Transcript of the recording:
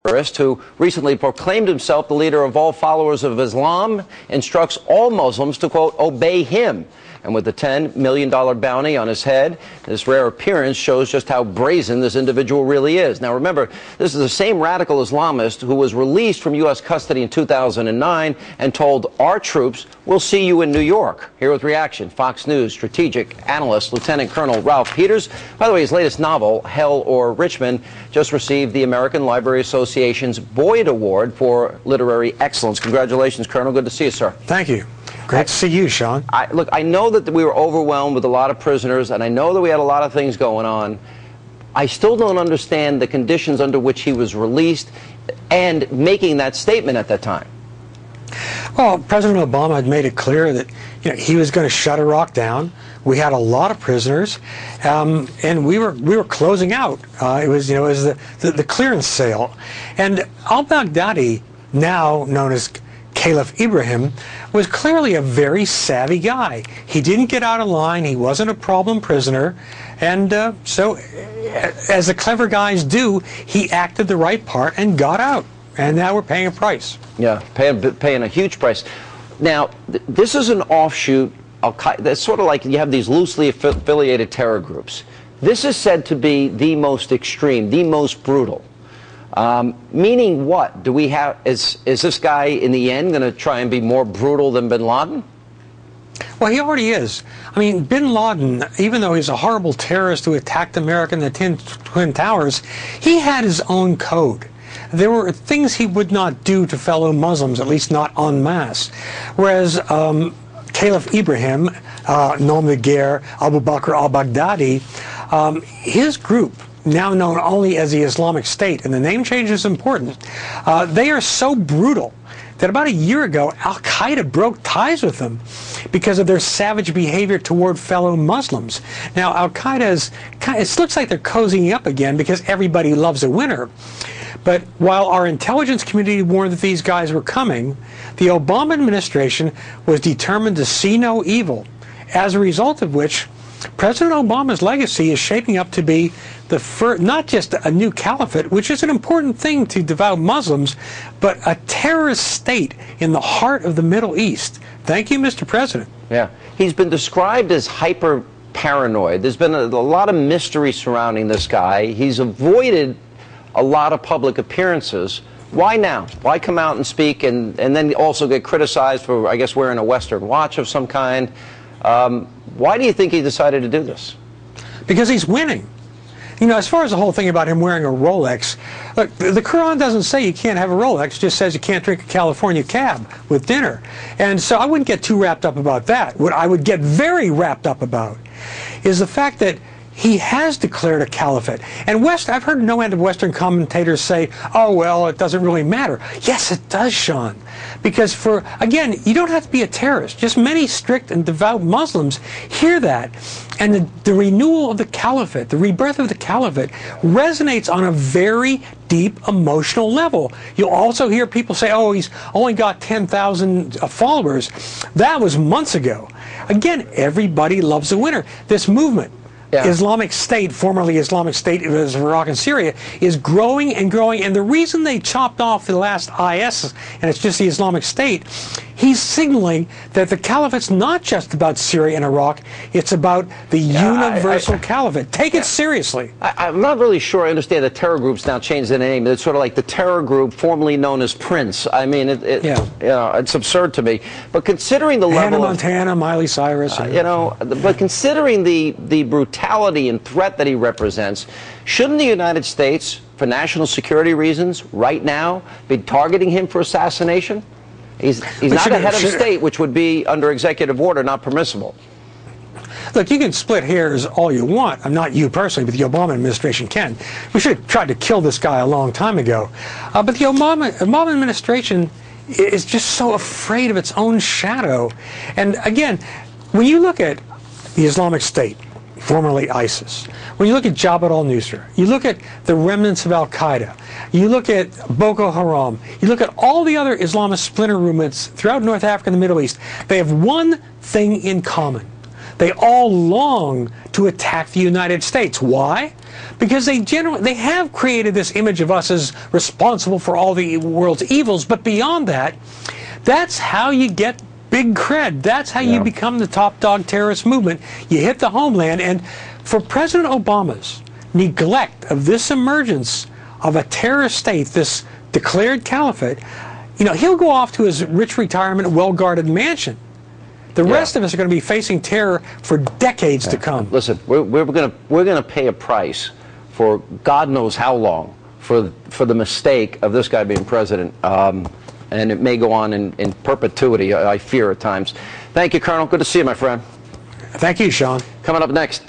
terrorist who recently proclaimed himself the leader of all followers of Islam instructs all Muslims to, quote, obey him. And with the $10 million bounty on his head, this rare appearance shows just how brazen this individual really is. Now, remember, this is the same radical Islamist who was released from U.S. custody in 2009 and told our troops, we'll see you in New York. Here with reaction, Fox News strategic analyst Lieutenant Colonel Ralph Peters. By the way, his latest novel, Hell or Richmond, just received the American Library Association's Boyd Award for Literary Excellence. Congratulations, Colonel. Good to see you, sir. Thank you. Great to see you, Sean. Look, I know that we were overwhelmed with a lot of prisoners, and I know that we had a lot of things going on. I still don't understand the conditions under which he was released and making that statement at that time. Well, President Obama had made it clear that he was going to shut Iraq down. We had a lot of prisoners, and we were closing out. It was the clearance sale, and al-Baghdadi, now known as Caliph Ibrahim, was clearly a very savvy guy. He didn't get out of line. He wasn't a problem prisoner. And so, as the clever guys do, he acted the right part and got out. And now we're paying a price. Yeah, paying a huge price. Now, this is an offshoot. That's sort of like you have these loosely affiliated terror groups. This is said to be the most extreme, the most brutal. Meaning what? Do we have, is this guy in the end going to try and be more brutal than bin Laden? Well, he already is. I mean, bin Laden, even though he's a horrible terrorist who attacked America in the Twin Towers, he had his own code. There were things he would not do to fellow Muslims, at least not en masse. Whereas Caliph Ibrahim, nom de guerre, Abu Bakr al-Baghdadi, his group, now known only as the Islamic State, and the name change is important, they are so brutal that about a year ago, Al-Qaeda broke ties with them because of their savage behavior toward fellow Muslims. Now, Al-Qaeda it looks like they're cozying up again because everybody loves a winner. But while our intelligence community warned that these guys were coming, the Obama administration was determined to see no evil, as a result of which President Obama's legacy is shaping up to be the first, not just a new caliphate, which is an important thing to devout Muslims, but a terrorist state in the heart of the Middle East. Thank you, Mr. President. Yeah. He's been described as hyper paranoid. There's been a lot of mystery surrounding this guy. He's avoided a lot of public appearances. Why now? Why come out and speak and then also get criticized for, I guess, wearing a Western watch of some kind? Why do you think he decided to do this? Because he's winning. As far as the whole thing about him wearing a Rolex, look, the Quran doesn't say you can't have a Rolex, it just says you can't drink a California cab with dinner. And so I wouldn't get too wrapped up about that. What I would get very wrapped up about is the fact that he has declared a caliphate. And I've heard no end of Western commentators say, oh, well, it doesn't really matter. Yes, it does, Sean. Because again, you don't have to be a terrorist. Just many strict and devout Muslims hear that. And the renewal of the caliphate, the rebirth of the caliphate, resonates on a very deep emotional level. You'll also hear people say, oh, he's only got 10,000 followers. That was months ago. Again, everybody loves a winner. This movement, yeah. Islamic State, formerly Islamic State of Iraq and Syria, is growing and growing. And the reason they chopped off the last IS, and it's just the Islamic State, he's signaling that the caliphate's not just about Syria and Iraq, it's about the universal caliphate. Take it seriously. I'm not really sure I understand the terror group's now changed their name. It's sort of like the terror group formerly known as Prince. I mean, it's absurd to me. But considering the level of Montana, Miley Cyrus, but considering the brutality and threat that he represents, shouldn't the United States, for national security reasons, right now, be targeting him for assassination? He's not a head of state, which would be under executive order, not permissible. Look, you can split hairs all you want. I'm not you personally, but the Obama administration can. We should have tried to kill this guy a long time ago. But the Obama administration is just so afraid of its own shadow. And again, when you look at the Islamic State, formerly ISIS, when you look at Jabhat al-Nusra, you look at the remnants of Al-Qaeda, you look at Boko Haram, you look at all the other Islamist splinter movements throughout North Africa and the Middle East, they have one thing in common. They all long to attack the United States. Why? because they have created this image of us as responsible for all the world's evils. But beyond that, that's how you get big cred. That's how you become the top dog terrorist movement. You hit the homeland. And for President Obama's neglect of this emergence of a terrorist state, this declared caliphate, you know, he'll go off to his rich retirement, well-guarded mansion. The rest of us are going to be facing terror for decades to come. Listen, we're gonna pay a price for God knows how long for the mistake of this guy being president, and it may go on in perpetuity. I fear at times. Thank you, Colonel. Good to see you, my friend. Thank you, Sean. Coming up next.